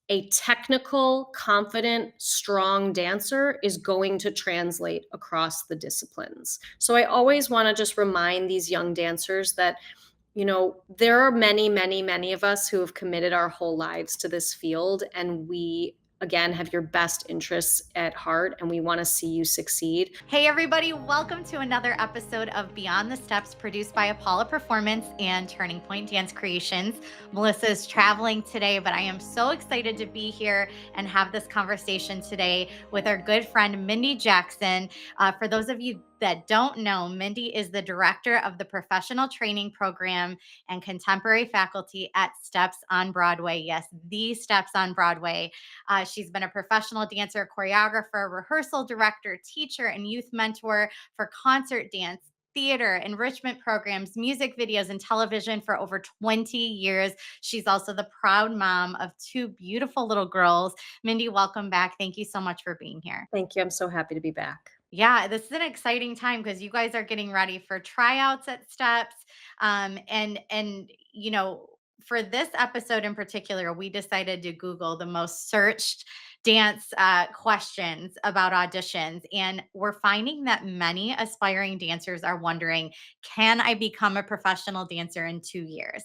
a technical, confident, strong dancer is going to translate across the disciplines. So I always want to just remind these young dancers that, there are many, many, many of us who have committed our whole lives to this field, and we, again, have your best interests at heart, and we want to see you succeed. Hey, everybody, welcome to another episode of Beyond the Steps, produced by Apolla Performance and Turning Point Dance Creations. Melissa is traveling today, but I am so excited to be here and have this conversation today with our good friend, Mindy Jackson. For those of you that don't know, Mindy is the director of the professional training program and contemporary faculty at Steps on Broadway. Yes, the Steps on Broadway. She's been a professional dancer, choreographer, rehearsal director, teacher, and youth mentor for concert dance, theater, enrichment programs, music videos, and television for over 20 years. She's also the proud mom of two beautiful little girls. Mindy, welcome back. Thank you so much for being here. Thank you. I'm so happy to be back. Yeah, this is an exciting time because you guys are getting ready for tryouts at Steps. For this episode in particular, we decided to Google the most searched dance questions about auditions, and we're finding that many aspiring dancers are wondering, can I become a professional dancer in 2 years?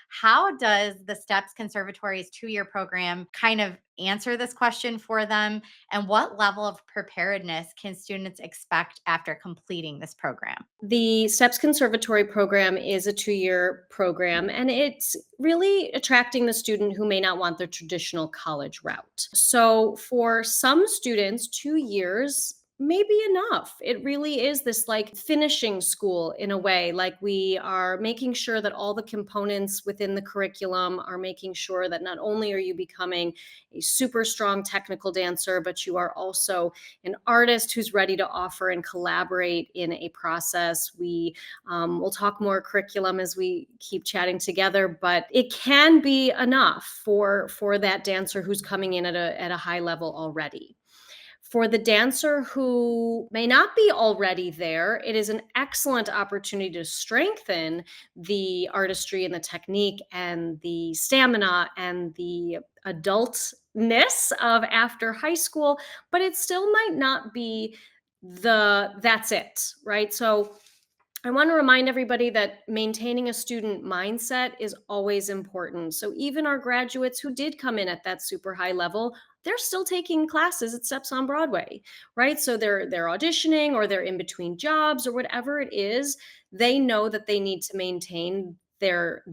How does the Steps Conservatory's 2-year program kind of answer this question for them? And what level of preparedness can students expect after completing this program? The Steps Conservatory program is a 2-year program, and it's really attracting the student who may not want the traditional college route. So, for some students, 2 years may be enough. It really is this like finishing school in a way. Like, we are making sure that all the components within the curriculum are making sure that not only are you becoming a super strong technical dancer, but you are also an artist who's ready to offer and collaborate in a process. We will talk more curriculum as we keep chatting together, but it can be enough for that dancer who's coming in at a high level already. For the dancer who may not be already there, it is an excellent opportunity to strengthen the artistry and the technique and the stamina and the adultness of after high school, but it still might not be that's it, right? So I want to remind everybody that maintaining a student mindset is always important. So even our graduates who did come in at that super high level, they're still taking classes at Steps on Broadway, right? So they're auditioning or they're in between jobs or whatever it is. They know that they need to maintain their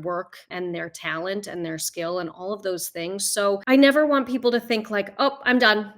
work and their talent and their skill and all of those things. So I never want people to think like, "Oh, I'm done.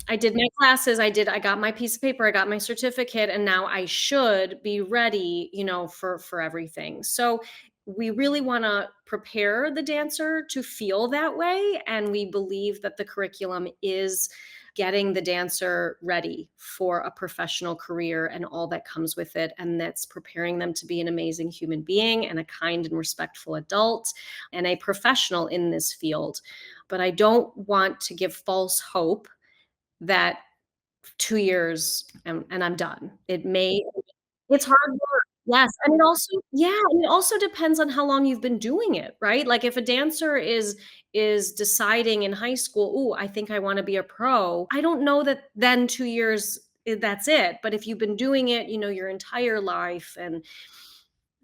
I did my classes, I got my piece of paper, I got my certificate, and now I should be ready, for everything." So we really want to prepare the dancer to feel that way, and we believe that the curriculum is getting the dancer ready for a professional career and all that comes with it, and that's preparing them to be an amazing human being and a kind and respectful adult and a professional in this field. But I don't want to give false hope that 2 years and I'm done. It's hard work. Yes, and it also depends on how long you've been doing it, right? Like, if a dancer is deciding in high school, "Ooh, I think I wanna be a pro," I don't know that then 2 years, that's it, but if you've been doing it, your entire life, and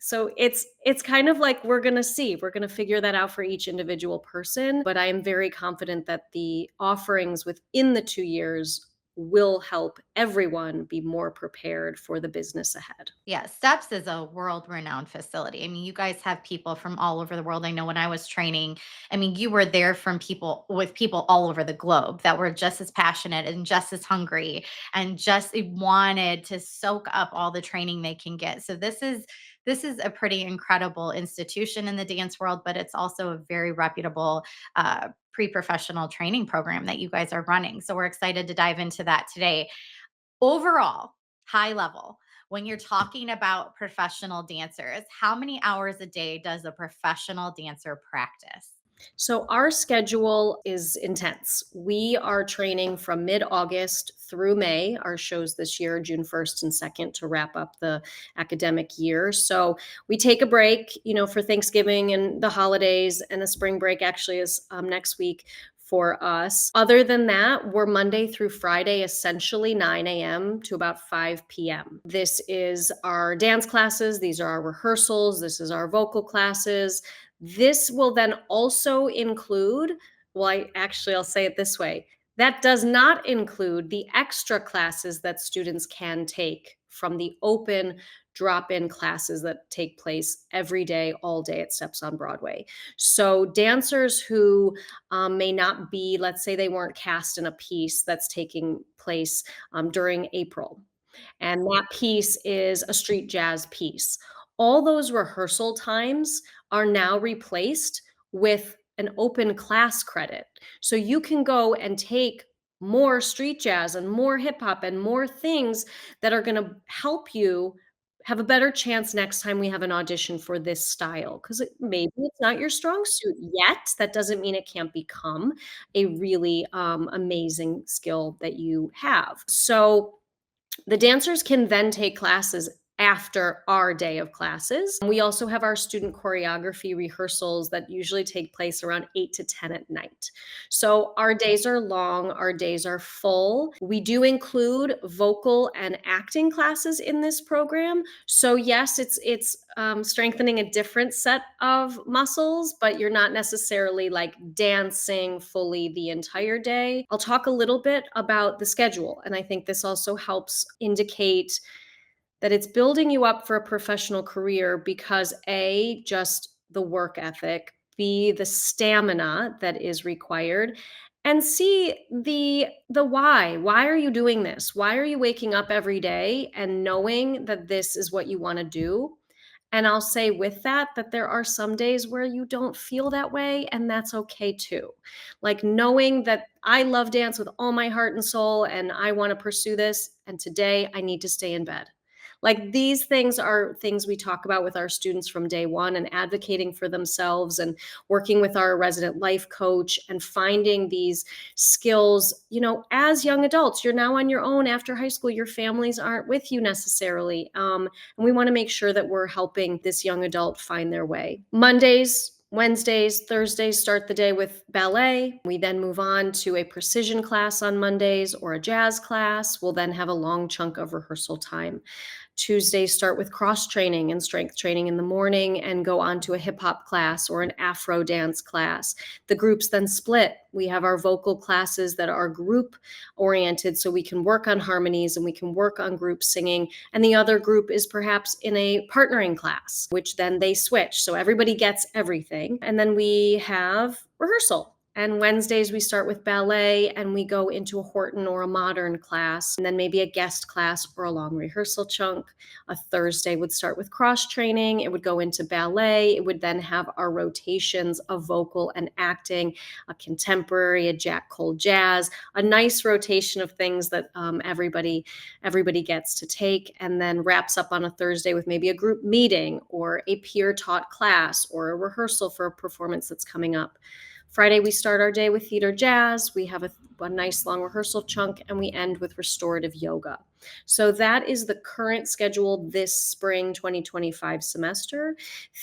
so it's kind of like we're gonna see. We're gonna figure that out for each individual person, but I am very confident that the offerings within the 2 years will help everyone be more prepared for the business ahead. Yeah, Steps is a world renowned facility. I mean, you guys have people from all over the world. I know when I was training, I mean, you were there from people with people all over the globe that were just as passionate and just as hungry and just wanted to soak up all the training they can get. So this is a pretty incredible institution in the dance world, but it's also a very reputable pre-professional training program that you guys are running. So we're excited to dive into that today. Overall, high level, when you're talking about professional dancers, how many hours a day does a professional dancer practice? So our schedule is intense. We are training from mid-August through May. Our shows this year, June 1st and 2nd, to wrap up the academic year. So we take a break, for Thanksgiving and the holidays, and the spring break actually is next week for us. Other than that, we're Monday through Friday, essentially 9 a.m. to about 5 p.m. This is our dance classes, these are our rehearsals, this is our vocal classes. This will then also include, well, I'll say it this way. That does not include the extra classes that students can take from the open drop-in classes that take place every day, all day at Steps on Broadway. So dancers who may not be, let's say they weren't cast in a piece that's taking place during April, and that piece is a street jazz piece. All those rehearsal times are now replaced with an open class credit. So you can go and take more street jazz and more hip hop and more things that are going to help you have a better chance next time we have an audition for this style, because maybe it's not your strong suit yet. That doesn't mean it can't become a really amazing skill that you have. So the dancers can then take classes after our day of classes. We also have our student choreography rehearsals that usually take place around 8 to 10 at night. So our days are long, our days are full. We do include vocal and acting classes in this program. So yes, it's strengthening a different set of muscles, but you're not necessarily like dancing fully the entire day. I'll talk a little bit about the schedule, and I think this also helps indicate that it's building you up for a professional career because A, just the work ethic, B, the stamina that is required, and C, the why. Why are you doing this? Why are you waking up every day and knowing that this is what you want to do? And I'll say with that, that there are some days where you don't feel that way, and that's okay too. Like knowing that I love dance with all my heart and soul, and I want to pursue this, and today I need to stay in bed. Like these things are things we talk about with our students from day one, and advocating for themselves and working with our resident life coach and finding these skills. As young adults, you're now on your own after high school. Your families aren't with you necessarily. And we want to make sure that we're helping this young adult find their way. Mondays, Wednesdays, Thursdays start the day with ballet. We then move on to a precision class on Mondays or a jazz class. We'll then have a long chunk of rehearsal time. Tuesdays start with cross training and strength training in the morning and go on to a hip hop class or an Afro dance class. The groups then split. We have our vocal classes that are group oriented, so we can work on harmonies and we can work on group singing. And the other group is perhaps in a partnering class, which then they switch. So everybody gets everything. And then we have rehearsal. And Wednesdays, we start with ballet and we go into a Horton or a modern class, and then maybe a guest class or a long rehearsal chunk. A Thursday would start with cross training. It would go into ballet. It would then have our rotations of vocal and acting, a contemporary, a Jack Cole jazz, a nice rotation of things that everybody gets to take, and then wraps up on a Thursday with maybe a group meeting or a peer taught class or a rehearsal for a performance that's coming up. Friday, we start our day with theater jazz. We have a nice long rehearsal chunk, and we end with restorative yoga. So that is the current schedule this spring 2025 semester.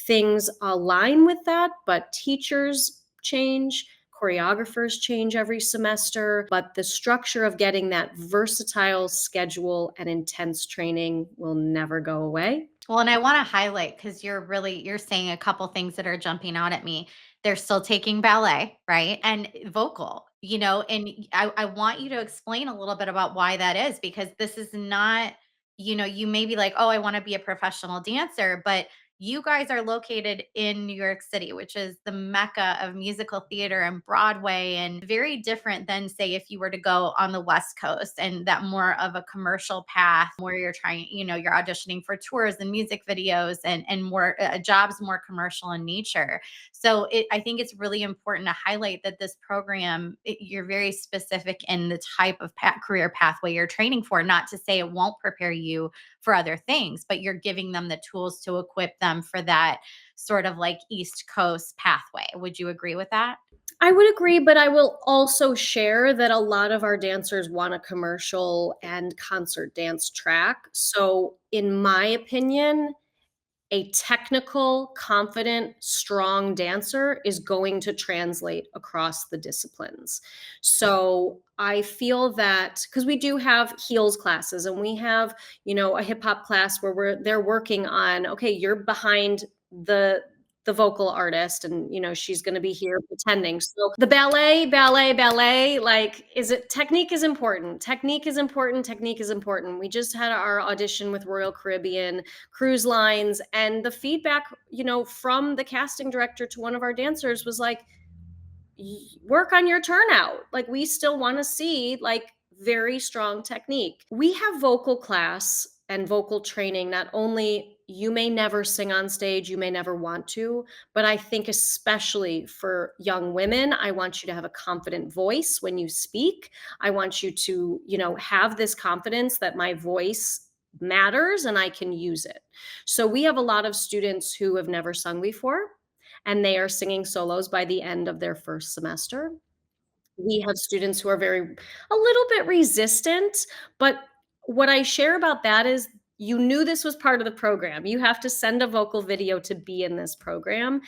Things align with that, but teachers change, choreographers change every semester, but the structure of getting that versatile schedule and intense training will never go away. Well, and I want to highlight because you're saying a couple things that are jumping out at me. They're still taking ballet, right? And vocal, and I want you to explain a little bit about why that is, because this is not, you may be like, oh, I want to be a professional dancer, but you guys are located in New York City, which is the mecca of musical theater and Broadway, and very different than, say, if you were to go on the West Coast and that more of a commercial path where you're trying, you're auditioning for tours and music videos and more jobs, more commercial in nature. So I think it's really important to highlight that this program, you're very specific in the type of career pathway you're training for, not to say it won't prepare you for other things, but you're giving them the tools to equip them for that sort of like East Coast pathway. Would you agree with that? I would agree, but I will also share that a lot of our dancers want a commercial and concert dance track. So, in my opinion, a technical, confident, strong dancer is going to translate across the disciplines. So I feel that because we do have heels classes and we have, a hip hop class where they're working on, okay, you're behind the vocal artist and she's going to be here pretending. So the ballet, like, is it technique is important. Technique is important. Technique is important. We just had our audition with Royal Caribbean Cruise Lines, and the feedback, from the casting director to one of our dancers was like, work on your turnout. Like, we still want to see like very strong technique. We have vocal class and vocal training. Not only you may never sing on stage, you may never want to, but I think especially for young women, I want you to have a confident voice when you speak. I want you to, have this confidence that my voice matters and I can use it. So we have a lot of students who have never sung before and they are singing solos by the end of their first semester. We have students who are a little bit resistant, but what I share about that is you knew this was part of the program. You have to send a vocal video to be in this program.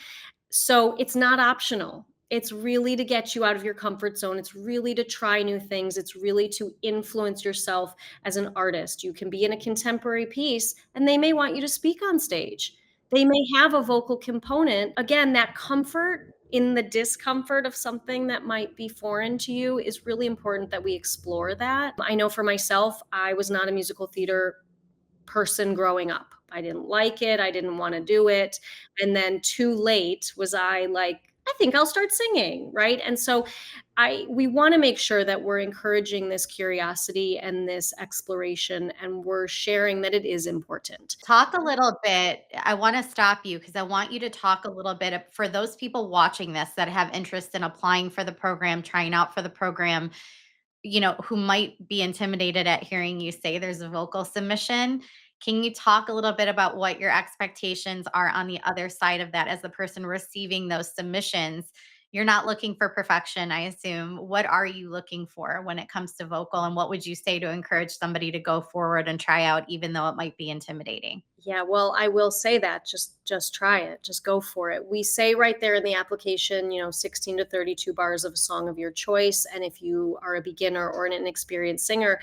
So it's not optional. It's really to get you out of your comfort zone. It's really to try new things. It's really to influence yourself as an artist. You can be in a contemporary piece and they may want you to speak on stage. They may have a vocal component. Again, that comfort in the discomfort of something that might be foreign to you is really important that we explore that. I know for myself, I was not a musical theater person growing up. I didn't like it. I didn't want to do it. And then too late was I like, I think I'll start singing, right? And so we want to make sure that we're encouraging this curiosity and this exploration and we're sharing that it is important. Talk a little bit. I want to stop you because I want you to talk a little bit for those people watching this that have interest in applying for the program, trying out for the program, who might be intimidated at hearing you say there's a vocal submission. Can you talk a little bit about what your expectations are on the other side of that as the person receiving those submissions? You're not looking for perfection, I assume. What are you looking for when it comes to vocal? And what would you say to encourage somebody to go forward and try out, even though it might be intimidating? Yeah, well, I will say that just try it. Just go for it. We say right there in the application, 16 to 32 bars of a song of your choice, and if you are a beginner or an inexperienced singer,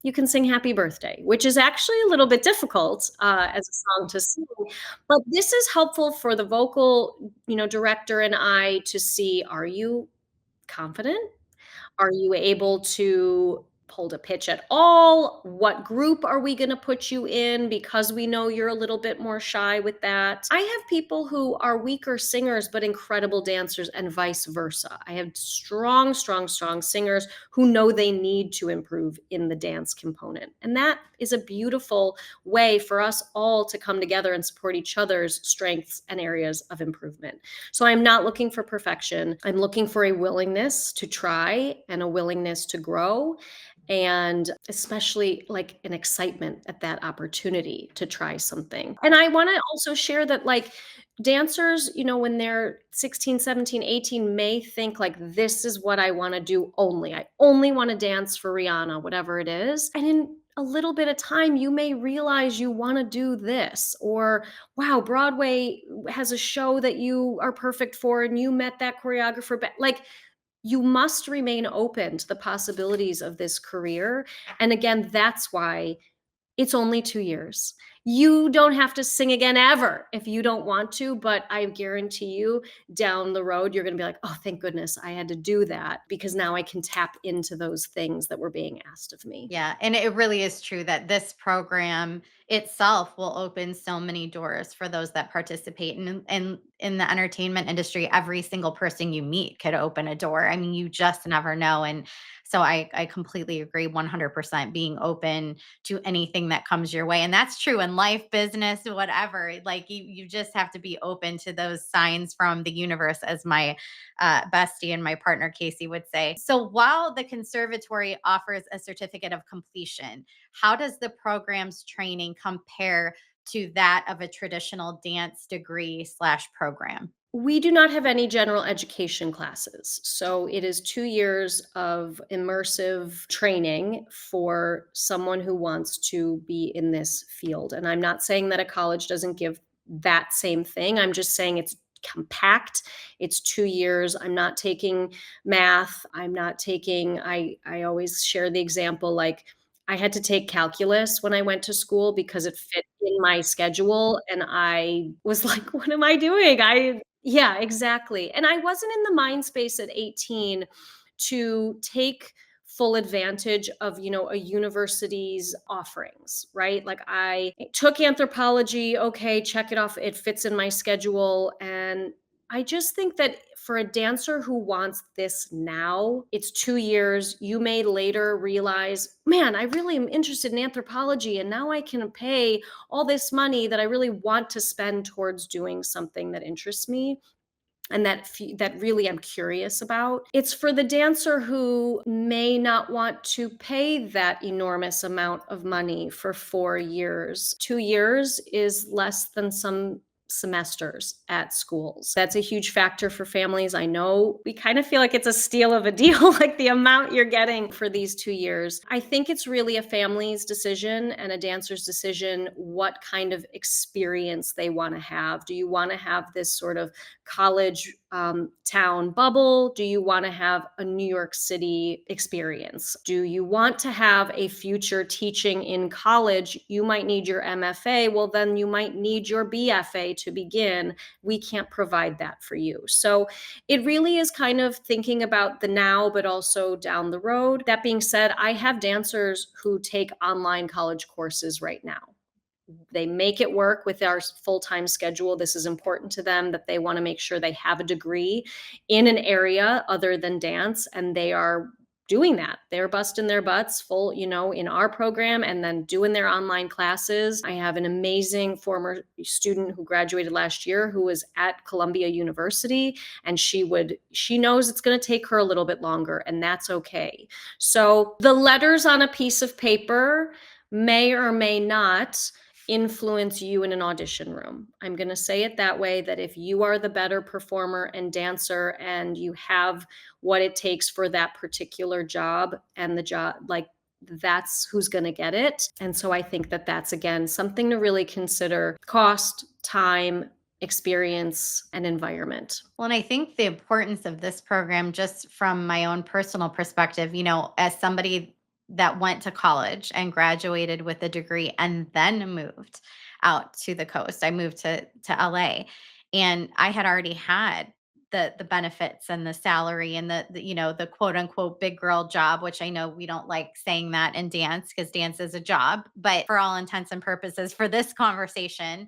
you can sing Happy Birthday, which is actually a little bit difficult as a song to sing. But this is helpful for the vocal, director and I to see, are you confident? Are you able to hold a pitch at all? What group are we going to put you in because we know you're a little bit more shy with that? I have people who are weaker singers but incredible dancers and vice versa. I have strong, strong, strong singers who know they need to improve in the dance component. And that is a beautiful way for us all to come together and support each other's strengths and areas of improvement. So I'm not looking for perfection. I'm looking for a willingness to try and a willingness to grow, and especially like an excitement at that opportunity to try something. And I want to also share that like dancers, when they're 16, 17, 18 may think like this is what I want to do only. I only want to dance for Rihanna, whatever it is. And in a little bit of time you may realize you want to do this, or wow, Broadway has a show that you are perfect for and you met that choreographer. But like, you must remain open to the possibilities of this career. And again, that's why it's only 2 years. You don't have to sing again ever if you don't want to, but I guarantee you down the road, you're gonna be like, "Oh, thank goodness I had to do that because now I can tap into those things that were being asked of me." Yeah, and it really is true that this program itself will open so many doors for those that participate. And in the entertainment industry, every single person you meet could open a door. I mean, you just never know. And so I completely agree 100% being open to anything that comes your way. And that's true in life, business, whatever. Like you just have to be open to those signs from the universe, as my bestie and my partner Casey would say. So while the conservatory offers a certificate of completion, how does the program's training compare to that of a traditional dance degree slash program? We do not have any general education classes. So it is 2 years of immersive training for someone who wants to be in this field. And I'm not saying that a college doesn't give that same thing. I'm just saying it's compact. It's 2 years. I'm not taking math. I'm not taking I always share the example, like, I had to take calculus when I went to school because it fit in my schedule, and I was like, "What am I doing?" I Yeah, exactly, and I wasn't in the mind space at 18 to take full advantage of, a university's offerings, right? Like, I took anthropology, okay, check it off, it fits in my schedule, and I just think that for a dancer who wants this now, it's 2 years. You may later realize, "Man, I really am interested in anthropology, and now I can pay all this money that I really want to spend towards doing something that interests me." And that really I'm curious about. It's for the dancer who may not want to pay that enormous amount of money for 4 years. 2 years is less than some semesters at schools. That's a huge factor for families. I know we kind of feel like it's a steal of a deal, like the amount you're getting for these 2 years. I think it's really a family's decision and a dancer's decision what kind of experience they want to have. Do you want to have this sort of college town bubble? Do you want to have a New York City experience? Do you want to have a future teaching in college? You might need your MFA. Well, then you might need your BFA to begin. We can't provide that for you. So it really is kind of thinking about the now, but also down the road. That being said, I have dancers who take online college courses right now. They make it work with our full-time schedule. This is important to them that they want to make sure they have a degree in an area other than dance, and they are doing that. They're busting their butts full, in our program and then doing their online classes. I have an amazing former student who graduated last year who was at Columbia University, and she knows it's going to take her a little bit longer, and that's okay. So the letters on a piece of paper may or may not influence you in an audition room. I'm going to say it that way, that if you are the better performer and dancer and you have what it takes for that particular job, and the job, like, that's who's going to get it. And so I think that that's, again, something to really consider: cost, time, experience, and environment. Well, and I think the importance of this program, just from my own personal perspective, as somebody that went to college and graduated with a degree and then moved out to the coast, I moved to LA, and I had already had the benefits and the salary and the quote unquote big girl job, which I know we don't like saying that in dance because dance is a job, but for all intents and purposes for this conversation,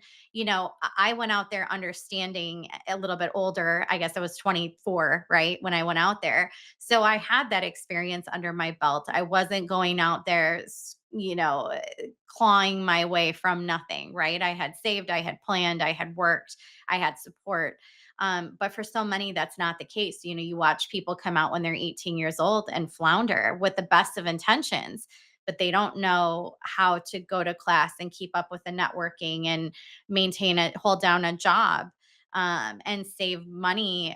I went out there understanding a little bit older. I guess I was 24, right, when I went out there. So I had that experience under my belt. I wasn't going out there, clawing my way from nothing, right? I had saved, I had planned, I had worked, I had support. But for so many, that's not the case. You watch people come out when they're 18 years old and flounder with the best of intentions, but they don't know how to go to class and keep up with the networking and hold down a job, and save money.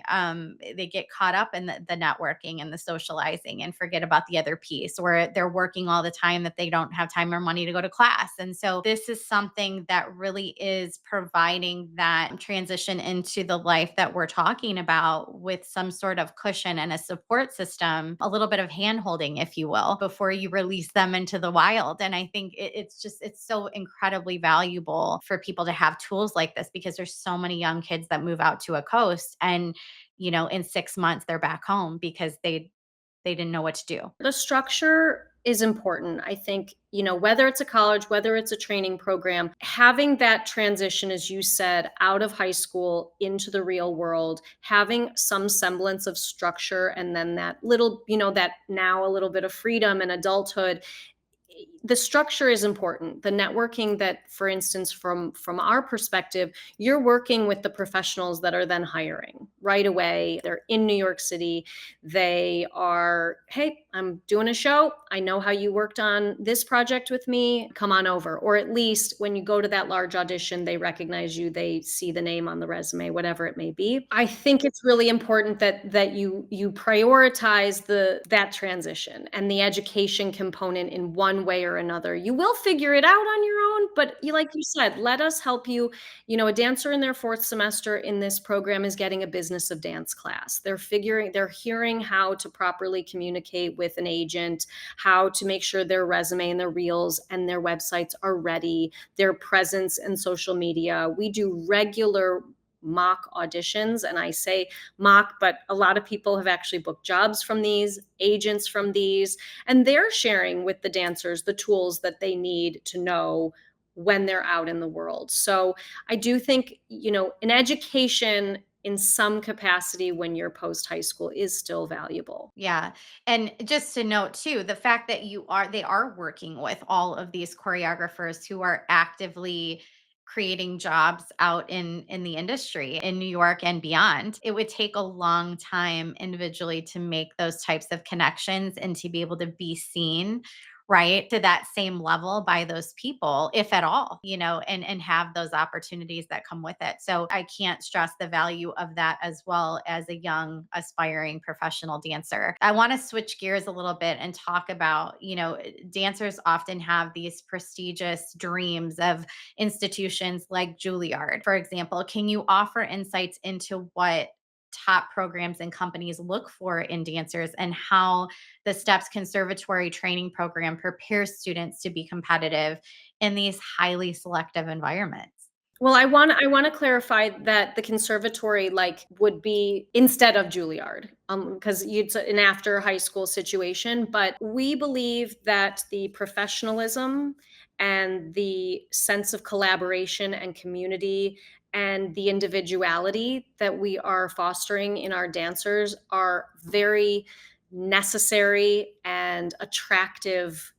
They get caught up in the networking and the socializing and forget about the other piece, or they're working all the time that they don't have time or money to go to class. And so this is something that really is providing that transition into the life that we're talking about with some sort of cushion and a support system, a little bit of hand holding, if you will, before you release them into the wild. And I think it's so incredibly valuable for people to have tools like this, because there's so many young kids that move out to a coast and in 6 months they're back home because they didn't know what to do. The structure is important. I think, whether it's a college, whether it's a training program, having that transition, as you said, out of high school into the real world, having some semblance of structure, and then that little, that now a little bit of freedom and adulthood. The structure is important. The networking that, for instance, from our perspective, you're working with the professionals that are then hiring right away. They're in New York City. They are, "Hey, I'm doing a show. I know how you worked on this project with me. Come on over." Or at least when you go to that large audition, they recognize you. They see the name on the resume, whatever it may be. I think it's really important that you prioritize that transition and the education component in one way or or another. You will figure it out on your own, but like you said, let us help you. A dancer in their fourth semester in this program is getting a business of dance class. They're hearing how to properly communicate with an agent, how to make sure their resume and their reels and their websites are ready, their presence and social media. We do regular mock auditions, and I say mock, but a lot of people have actually booked jobs from these, agents from these, and they're sharing with the dancers the tools that they need to know when they're out in the world. So I do think, an education in some capacity when you're post high school is still valuable. Yeah. And just to note too, the fact that they are working with all of these choreographers who are actively creating jobs out in the industry in New York and beyond. It would take a long time individually to make those types of connections and to be able to be seen right to that same level by those people, if at all, and have those opportunities that come with it. So I can't stress the value of that as well as a young aspiring professional dancer. I want to switch gears a little bit and talk about, dancers often have these prestigious dreams of institutions like Juilliard, for example. Can you offer insights into what top programs and companies look for in dancers and how the Steps Conservatory training program prepares students to be competitive in these highly selective environments? Well, I want to clarify that the conservatory would be instead of Juilliard, because it's an after high school situation. But we believe that the professionalism and the sense of collaboration and community and the individuality that we are fostering in our dancers are very necessary and attractive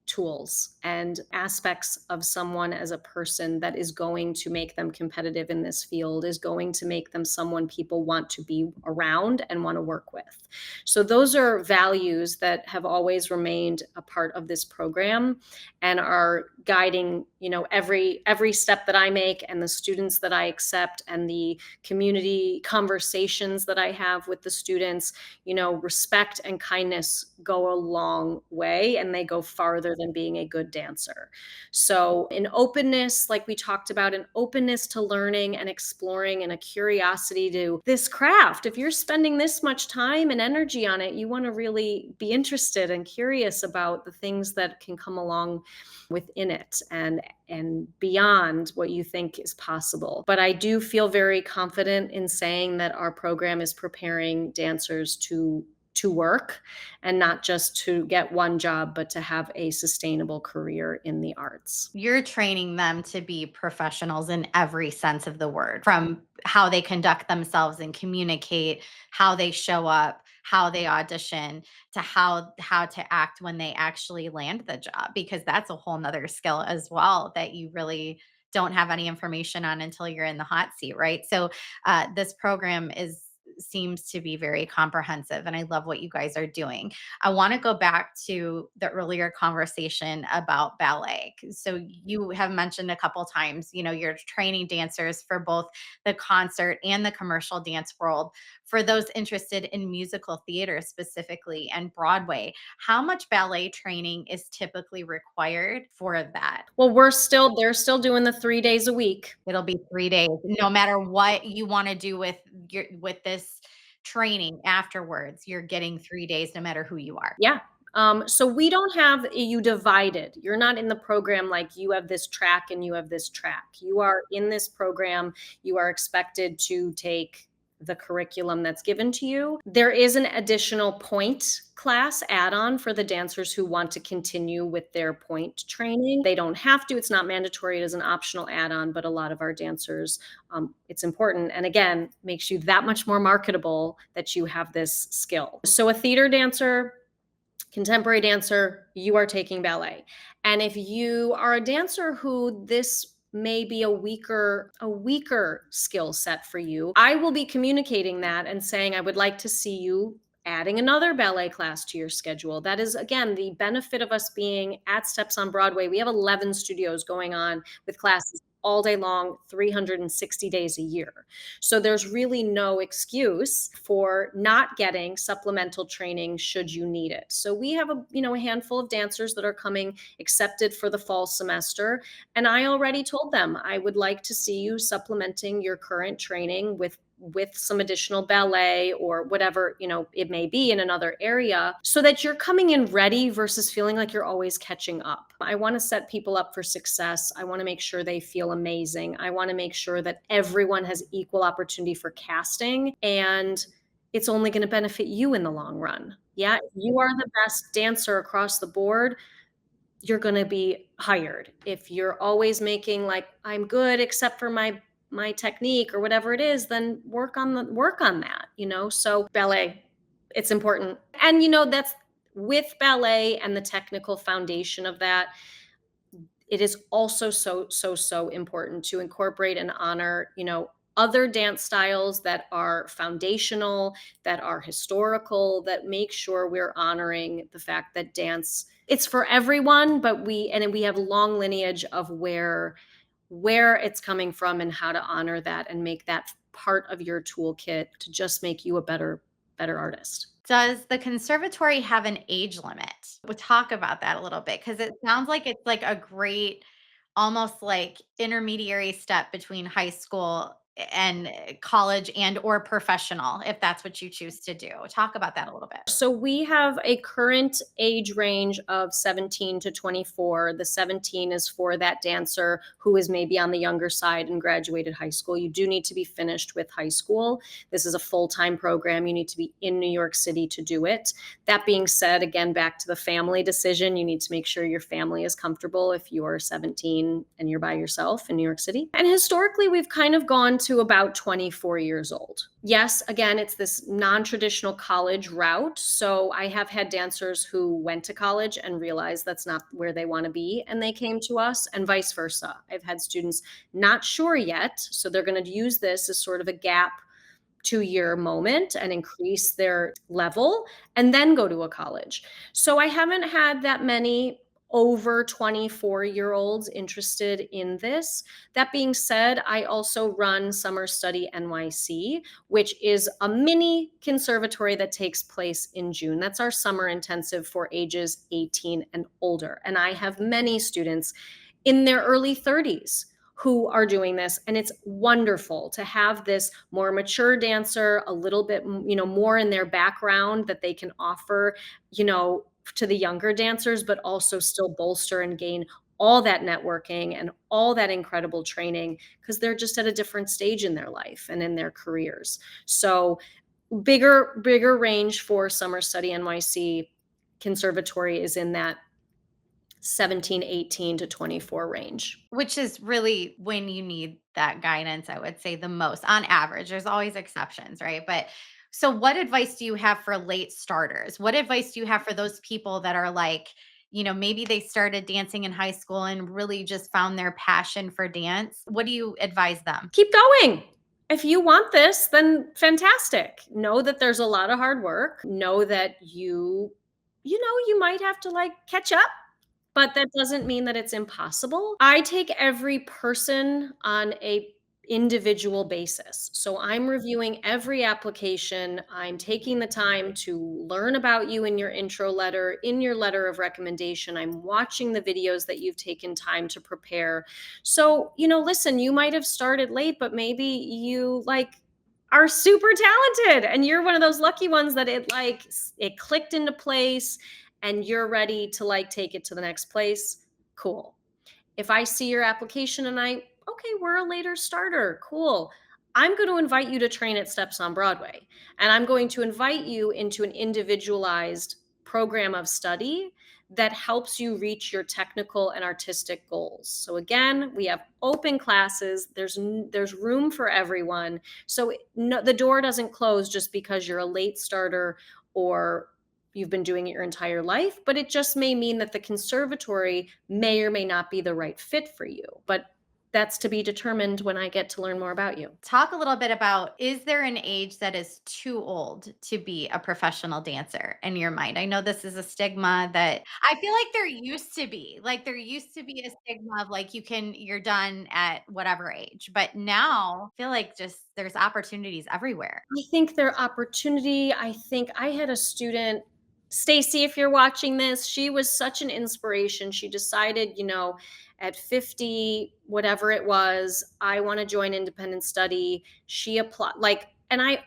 tools and aspects of someone as a person that is going to make them competitive in this field, is going to make them someone people want to be around and want to work with. So those are values that have always remained a part of this program and are guiding, every step that I make and the students that I accept and the community conversations that I have with the students. Respect and kindness go a long way and they go farther than being a good dancer. So, an openness, like we talked about, an openness to learning and exploring and a curiosity to this craft. If you're spending this much time and energy on it, you want to really be interested and curious about the things that can come along within it and beyond what you think is possible. But I do feel very confident in saying that our program is preparing dancers to work and not just to get one job, but to have a sustainable career in the arts. You're training them to be professionals in every sense of the word, from how they conduct themselves and communicate, how they show up, how they audition, to how to act when they actually land the job, because that's a whole nother skill as well that you really don't have any information on until you're in the hot seat, right? So this program is seems to be very comprehensive, and I love what you guys are doing. I want to go back to the earlier conversation about ballet. So you have mentioned a couple times, you're training dancers for both the concert and the commercial dance world. For those interested in musical theater specifically and Broadway, how much ballet training is typically required for that? Well, they're still doing the 3 days a week. It'll be 3 days. No matter what you wanna do with this training afterwards, you're getting 3 days no matter who you are. Yeah. So we don't have you divided. You're not in the program like you have this track and you have this track. You are in this program. You are expected to take the curriculum that's given to you. There is an additional point class add-on for the dancers who want to continue with their point training. They don't have to, it's not mandatory, it is an optional add-on, but a lot of our dancers, it's important. And again, makes you that much more marketable that you have this skill. So a theater dancer, contemporary dancer, you are taking ballet. And if you are a dancer who this may be a weaker skill set for you, I will be communicating that and saying I would like to see you adding another ballet class to your schedule. That is again the benefit of us being at Steps on Broadway. We have 11 studios going on with classes all day long, 360 days a year. So there's really no excuse for not getting supplemental training should you need it. So we have a handful of dancers that are coming accepted for the fall semester, and I already told them I would like to see you supplementing your current training with some additional ballet or whatever it may be in another area, so that you're coming in ready versus feeling like you're always catching up. I want to set people up for success. I want to make sure they feel amazing. I want to make sure that everyone has equal opportunity for casting, and it's only going to benefit you in the long run. Yeah, if you are the best dancer across the board, you're going to be hired. If you're always making like I'm good except for my technique or whatever it is, then work on that. So ballet, it's important. And that's with ballet and the technical foundation of that, it is also so important to incorporate and honor, other dance styles that are foundational, that are historical, that make sure we're honoring the fact that dance, it's for everyone, but we have long lineage of where it's coming from and how to honor that and make that part of your toolkit to just make you a better artist. Does the conservatory have an age limit? We'll talk about that a little bit because it sounds like it's like a great, almost like intermediary step between high school and college and or professional, if that's what you choose to do. Talk about that a little bit. So we have a current age range of 17 to 24. The 17 is for that dancer who is maybe on the younger side and graduated high school. You do need to be finished with high school. This is a full-time program. You need to be in New York City to do it. That being said, again, back to the family decision, you need to make sure your family is comfortable if you're 17 and you're by yourself in New York City. And historically, we've kind of gone to about 24 years old. Yes, again, it's this non-traditional college route. So I have had dancers who went to college and realized that's not where they want to be, and they came to us, and vice versa. I've had students not sure yet, so they're going to use this as sort of a gap 2-year moment and increase their level and then go to a college. So I haven't had that many over 24-year-olds interested in this. That being said, I also run Summer Study NYC, which is a mini conservatory that takes place in June. That's our summer intensive for ages 18 and older. And I have many students in their early 30s who are doing this, and it's wonderful to have this more mature dancer a little bit more in their background that they can offer to the younger dancers, but also still bolster and gain all that networking and all that incredible training because they're just at a different stage in their life and in their careers. So bigger range for Summer Study NYC. Conservatory is in that 17, 18 to 24 range. Which is really when you need that guidance, I would say the most on average. There's always exceptions, right? But so what advice do you have for late starters? What advice do you have for those people that are like, maybe they started dancing in high school and really just found their passion for dance? What do you advise them? Keep going. If you want this, then fantastic. Know that there's a lot of hard work. Know that you might have to like catch up, but that doesn't mean that it's impossible. I take every person on a individual basis. So I'm reviewing every application. I'm taking the time to learn about you in your intro letter, in your letter of recommendation. I'm watching the videos that you've taken time to prepare. So, listen, you might have started late, but maybe you are super talented and you're one of those lucky ones that it clicked into place and you're ready to take it to the next place. Cool. If I see your application and okay, we're a later starter. Cool. I'm going to invite you to train at Steps on Broadway. And I'm going to invite you into an individualized program of study that helps you reach your technical and artistic goals. So again, we have open classes. There's room for everyone. So no, the door doesn't close just because you're a late starter or you've been doing it your entire life, but it just may mean that the conservatory may or may not be the right fit for you. But that's to be determined when I get to learn more about you. Talk a little bit about, is there an age that is too old to be a professional dancer in your mind? I know this is a stigma that I feel like there used to be. Like there used to be a stigma of like you're done at whatever age. But now I feel like just there's opportunities everywhere. I think their opportunity, I think I had a student, Stacy, if you're watching this, she was such an inspiration. She decided, at 50, whatever it was, I want to join independent study. She applied, like, and I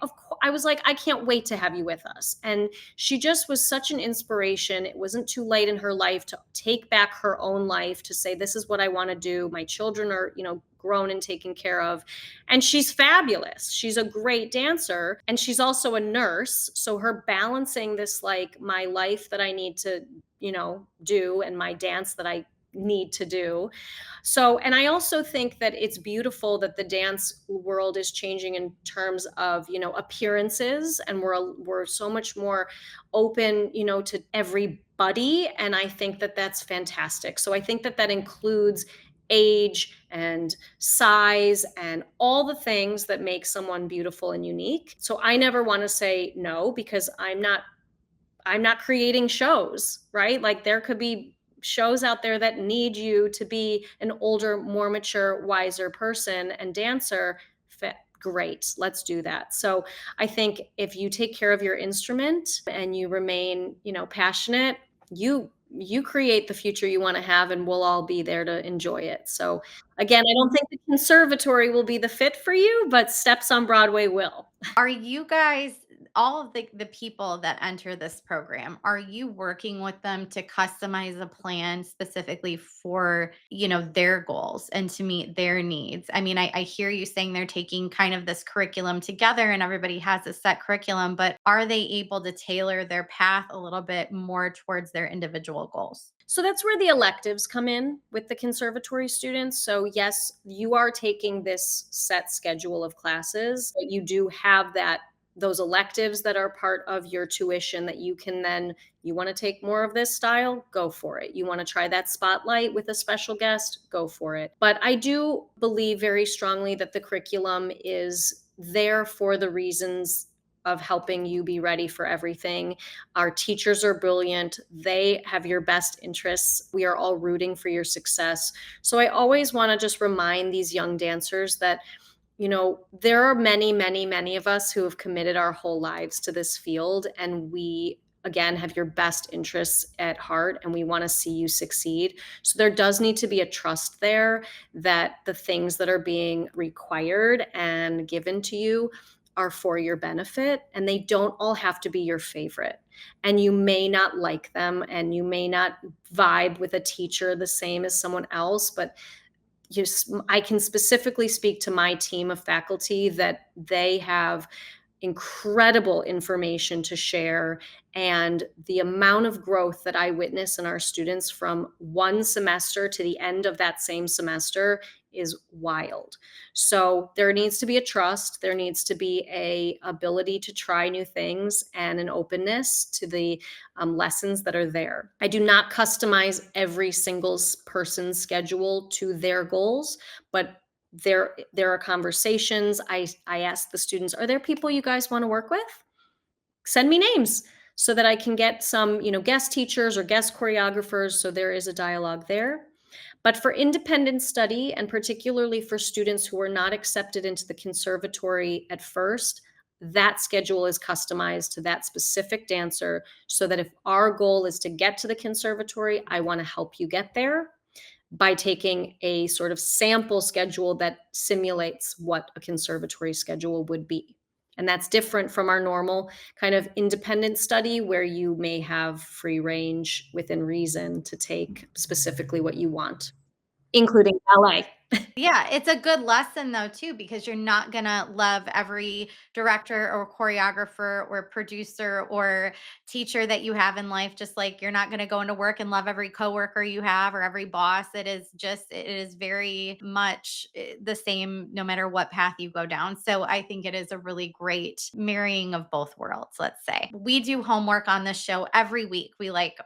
was like, I can't wait to have you with us. And she just was such an inspiration. It wasn't too late in her life to take back her own life, to say, this is what I want to do. My children are, grown and taken care of. And she's fabulous. She's a great dancer, and she's also a nurse. So her balancing this, like, my life that I need to, do, and my dance that I need to do. So, and I also think that it's beautiful that the dance world is changing in terms of, appearances, and we're so much more open, to everybody, and I think that that's fantastic. So I think that that includes age and size and all the things that make someone beautiful and unique. So I never want to say no, because I'm not creating shows, right? Like there could be shows out there that need you to be an older, more mature, wiser person and dancer. Great, let's do that. So I think if you take care of your instrument and you remain, passionate, you create the future you want to have, and we'll all be there to enjoy it. So again, I don't think the conservatory will be the fit for you, but Steps on Broadway will. Are you guys, all of the people that enter this program, are you working with them to customize a plan specifically for, their goals and to meet their needs? I mean, I hear you saying they're taking kind of this curriculum together and everybody has a set curriculum, but are they able to tailor their path a little bit more towards their individual goals? So that's where the electives come in with the conservatory students. So yes, you are taking this set schedule of classes, but you do have those electives that are part of your tuition that you can then, you want to take more of this style, go for it. You want to try that spotlight with a special guest, go for it. But I do believe very strongly that the curriculum is there for the reasons of helping you be ready for everything. Our teachers are brilliant. They have your best interests. We are all rooting for your success. So I always want to just remind these young dancers that, there are many, many, many of us who have committed our whole lives to this field, and we, again, have your best interests at heart, and we want to see you succeed. So there does need to be a trust there that the things that are being required and given to you are for your benefit, and they don't all have to be your favorite. And you may not like them, and you may not vibe with a teacher the same as someone else, but I can specifically speak to my team of faculty that they have incredible information to share, and the amount of growth that I witness in our students from one semester to the end of that same semester is wild. So there needs to be a trust, there needs to be a ability to try new things, and an openness to the lessons that are there. I do not customize every single person's schedule to their goals, but there are conversations. I ask the students, are there people you guys want to work with? Send me names so that I can get some, guest teachers or guest choreographers. So there is a dialogue there. But for independent study, and particularly for students who are not accepted into the conservatory at first, that schedule is customized to that specific dancer, so that if our goal is to get to the conservatory, I want to help you get there by taking a sort of sample schedule that simulates what a conservatory schedule would be. And that's different from our normal kind of independent study, where you may have free range within reason to take specifically what you want, including ballet. Yeah, it's a good lesson though too, because you're not gonna love every director or choreographer or producer or teacher that you have in life. Just like you're not gonna go into work and love every coworker you have or every boss. It is very much the same no matter what path you go down. So I think it is a really great marrying of both worlds, let's say. We do homework on this show every week. We like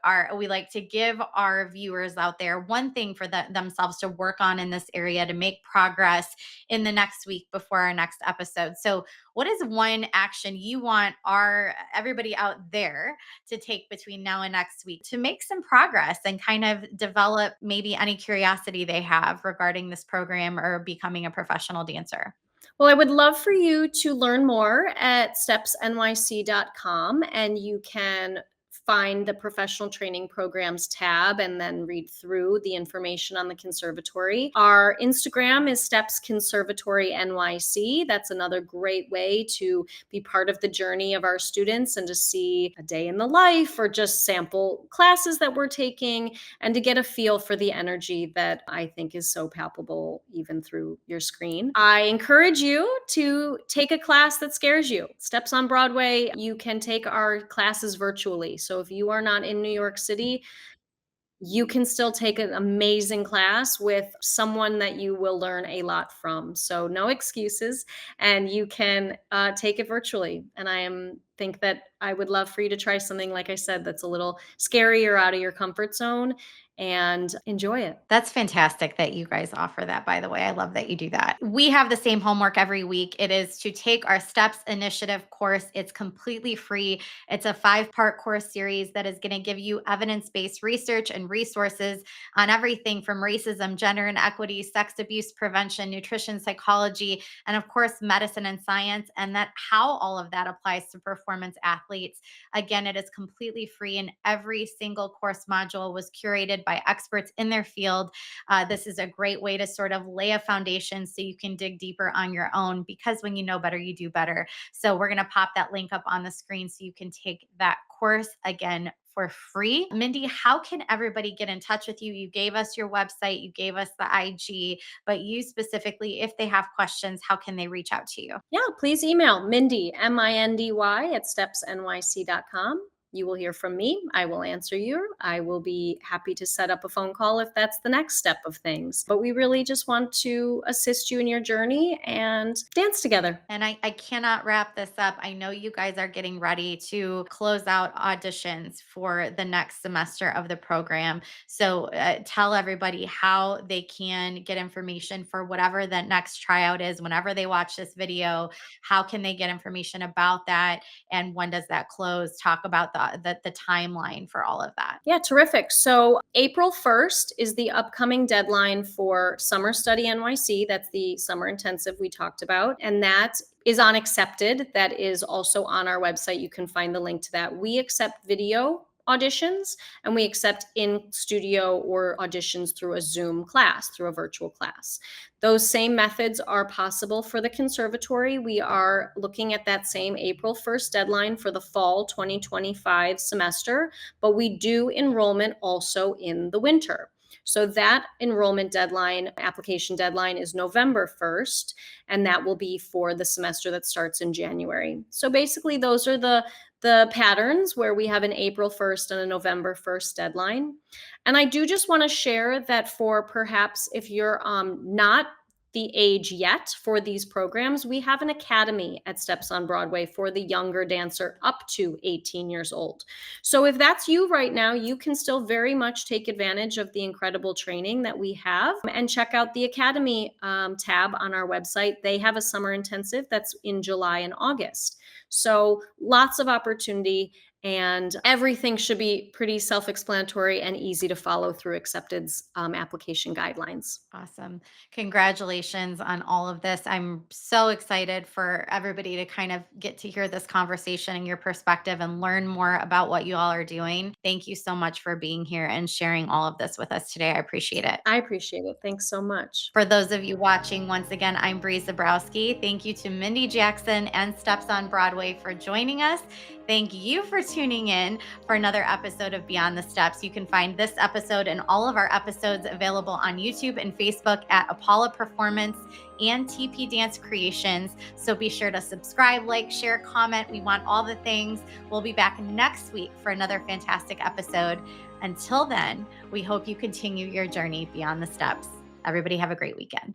to give our viewers out there one thing for themselves to work on in this area area to make progress in the next week before our next episode. So, what is one action you want everybody out there to take between now and next week to make some progress and kind of develop maybe any curiosity they have regarding this program or becoming a professional dancer? Well, I would love for you to learn more at stepsnyc.com, and you can find the professional training programs tab and then read through the information on the conservatory. Our Instagram is Steps Conservatory NYC. That's another great way to be part of the journey of our students and to see a day in the life or just sample classes that we're taking and to get a feel for the energy that I think is so palpable even through your screen. I encourage you to take a class that scares you. Steps on Broadway, you can take our classes virtually. So if you are not in New York City, you can still take an amazing class with someone that you will learn a lot from. So no excuses, and you can take it virtually. And think that I would love for you to try something, like I said, that's a little scary or out of your comfort zone and enjoy it. That's fantastic that you guys offer that, by the way. I love that you do that. We have the same homework every week. It is to take our Steps Initiative course. It's completely free. It's a 5-part course series that is going to give you evidence based research and resources on everything from racism, gender inequity, sex abuse prevention, nutrition, psychology, and of course, medicine and science, and that how all of that applies to performance athletes. Again, it is completely free, and every single course module was curated by experts in their field. This is a great way to sort of lay a foundation so you can dig deeper on your own, because when you know better, you do better. So we're going to pop that link up on the screen so you can take that course again for free. Mindy, how can everybody get in touch with you? You gave us your website, you gave us the IG, but you specifically, if they have questions, how can they reach out to you? Yeah, please email Mindy, Mindy, at stepsnyc.com. You will hear from me. I will answer you. I will be happy to set up a phone call if that's the next step of things. But we really just want to assist you in your journey and dance together. And I cannot wrap this up. I know you guys are getting ready to close out auditions for the next semester of the program. So tell everybody how they can get information for whatever the next tryout is. Whenever they watch this video, how can they get information about that? And when does that close? Talk about the timeline for all of that. Yeah, terrific. So April 1st is the upcoming deadline for Summer Study NYC. That's the summer intensive we talked about. And that is on Accepted. That is also on our website. You can find the link to that. We accept video auditions and we accept in studio or auditions through a Zoom class, through a virtual class. Those same methods are possible for the conservatory. We are looking at that same April 1st deadline for the fall 2025 semester, but we do enrollment also in the winter. So that enrollment deadline, application deadline is November 1st, and that will be for the semester that starts in January. So basically, those are the patterns where we have an April 1st and a November 1st deadline. And I do just want to share that for perhaps if you're not the age yet for these programs, we have an academy at Steps on Broadway for the younger dancer up to 18 years old. So if that's you right now, you can still very much take advantage of the incredible training that we have and check out the academy tab on our website. They have a summer intensive that's in July and August. So lots of opportunity, and everything should be pretty self-explanatory and easy to follow through Accepted's application guidelines. Awesome. Congratulations on all of this. I'm so excited for everybody to kind of get to hear this conversation and your perspective and learn more about what you all are doing. Thank you so much for being here and sharing all of this with us today. I appreciate it. I appreciate it. Thanks so much. For those of you watching, once again, I'm Bree Zabrowski. Thank you to Mindy Jackson and Steps on Broadway for joining us. Thank you for tuning in for another episode of Beyond the Steps. You can find this episode and all of our episodes available on YouTube and Facebook at Apolla Performance and TP Dance Creations. So be sure to subscribe, like, share, comment. We want all the things. We'll be back next week for another fantastic episode. Until then, we hope you continue your journey beyond the steps. Everybody have a great weekend.